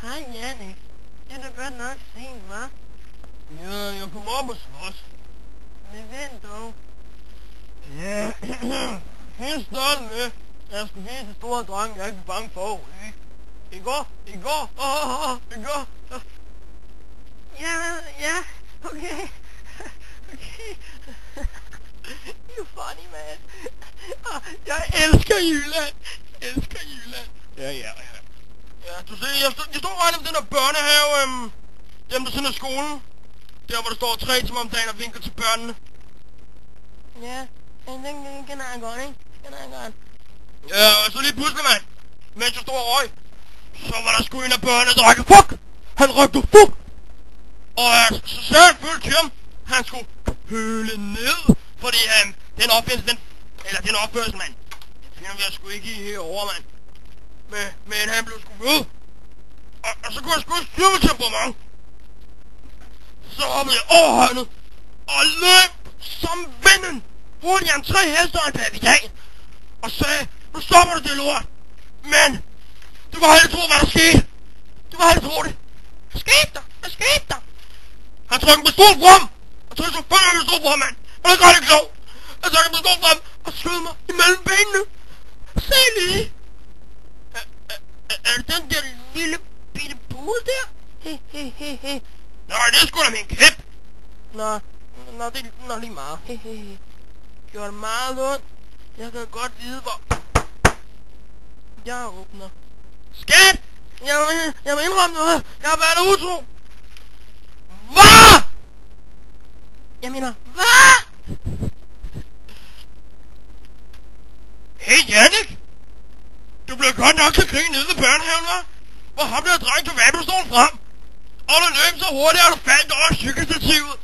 Hej Jannik. Det er da godt nok sent, hva'? Ja, jeg kom op og slås. Men vent dog. Ja, helt stolt med, at jeg skulle vise til store dreng, jeg er ikke bange for at ryge. I går, i går. Ja, okay. Okay. You funny, man. Jeg elsker Jylland. Ja. Ja, du ser, jeg står ret om den der børnehave, dem der siden af skolen. Der hvor der står 3 timer om dagen og vinker til børnene. Ja, den kender jeg godt, ikke? Ja, og så lige pludselig, mand, mens jeg stod og røg, så var der sgu en af børnene, der rækker fuck! Han rækker fuck! Og så sagde han følge til ham, han skulle høle ned, fordi den opførsel, mand, det finder vi sgu ikke i herovre, mand. Men han blev sgu ved. Og så kunne jeg sgu ikke styre til på mig. Så hoppede jeg over hegnet og løb som vinden hurtigere end 3 heste og en papidal. Og sagde, nu stopper du det lort. Men du kan aldrig tro, hvad der skete. Du kan aldrig tro det. Hvad skete der? Han trykkede en pistol frem. Og trykkede selvfølgelig en pistol frem, mand. Men det gør det ikke så. Han trykkede en pistol frem og skød mig imellem benene. Se lige. Er det den der lille bitte bule der? He. Nej, det er sgu da min kæp. Nå, det er lige meget. He. Gjorde det meget ondt. Jeg kan godt vide, hvor... Jeg åbner. Skat! Jeg må indrømme noget. Jeg har været utro. Hvad? Jeg mener, hvad? Hey Jannik! Du blev godt nok til krig nede ved børnehaven, hva'? Hvor ham der dreng tog vandpistolen frem. Og du løb så hurtigt, at du faldt over cykelstativet.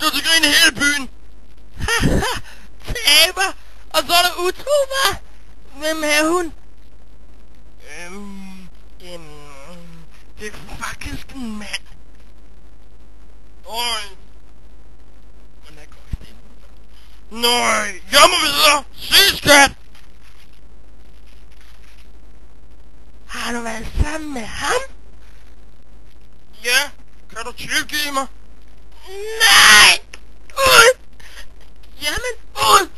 Du til grin i hele byen. Taber. Og så er der utro, hva'? Hvem er hun? Det er faktisk en mand. Øj. Men jeg går ikke det. Nøj, jeg må videre. Se, skat. Har du været sammen med ham? Ja, kan du tilgive mig? Nej! Ud! Jamen, ud!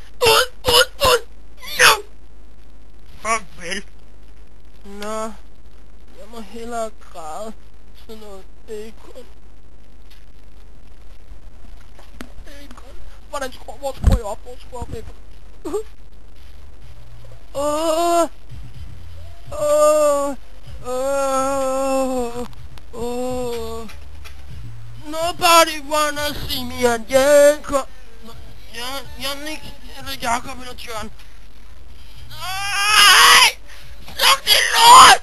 Nu! Farvel. Nå, jeg må hellere græde sådan noget bacon. Hvor skruer jeg op? Bacon? Nobody wanna see me and Jacob. Jannik, eller Jakob eller Tjørn. Nej! Sluk det lort!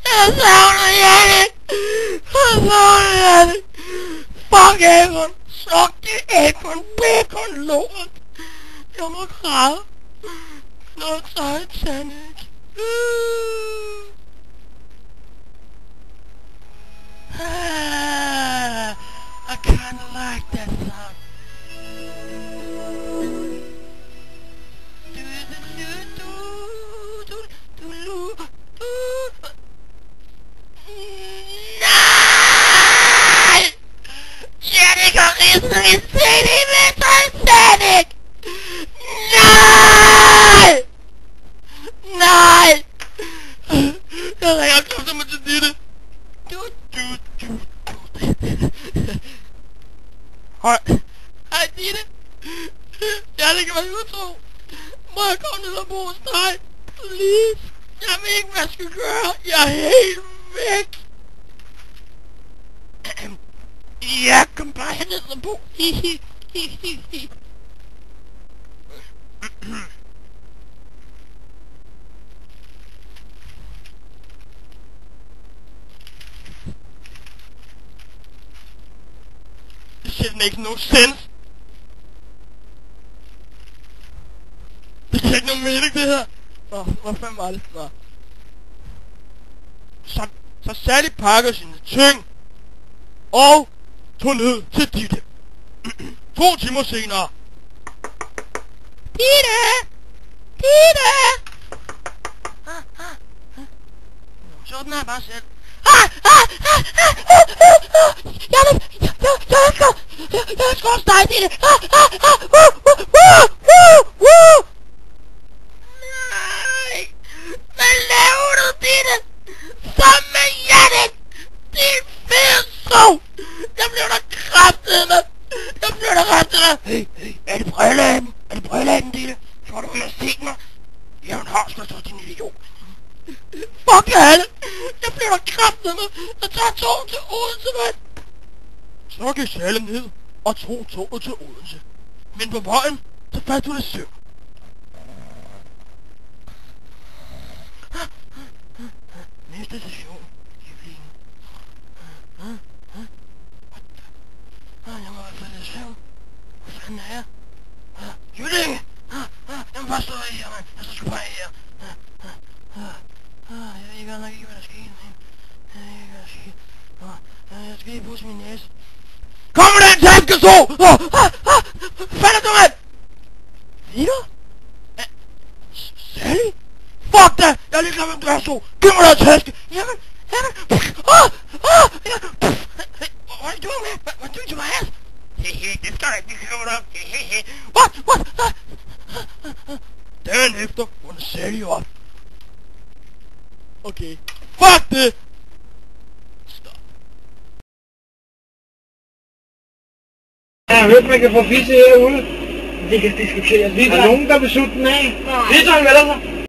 Jeg savner Jannik! Fuck Egon! Sluk det Egon! Bacon lort! Jeg må græde. Nå, Titanic. I kinda like that sound. Nej! Jannik og Rissen i CD med Titanic! Nej! Jeg ringer kraftigt med til Ditte. Hej Ditte. Jannik var utro. Må jeg komme ned og bo hos dig? Please. Jeg ved ikke, hvad jeg skal gøre. Jeg er helt væk. Ja, kom bare herned og bo. This shit makes no sense. Det giver ikke nogen mening, det her. Nå, hvor fanden var det? Nå. Så Sally pakker sine ting og tog ned til Ditte. 2 timer senere. Ditte! har jeg bare selv. Jeg skal også dig, Dine. Nej. Hvad laver du, Dine? Sammen med Jannik. Din fede sov. Jeg blev da kraftedeme. Hey, er det brilleaben? Er det brilleaben, Dine? Tror du, hun har set mig? Jamen, har sgu så, din idiot. Fuck alle. Jeg blev da kraftedeme. Jeg tager toget til Odense, mand. Så gik Salle ned og tog toget til Odense. Men på vejen, så faldt hun i søvn. Næste station, Jyllinge. Jeg må i hvert fald i søvn. Hvor fanden er jeg? Jyllinge! Jeg må bare stå her, mand. Jeg skal bare her. Jeg ved godt nok ikke, hvad der skete, men... Jeg skal lige pusse min næse. Kom med den taske, så! Falder du, mand! Videre? Sally? Fuck da! Jeg er lige klar, hvem du er, så! Giv mig den taske! Jamen! What are you doing, man? What doing to my ass? Det skal jeg ikke høre dig. What? Dagen efter vågner Sally op. Okay. Fuck det! Stop. Jeg har hørt, man kan få fisse herude. Det kan diskuteres. Er der nogen, der vil sutte den af? Nej. Det er sådan, hvad der så?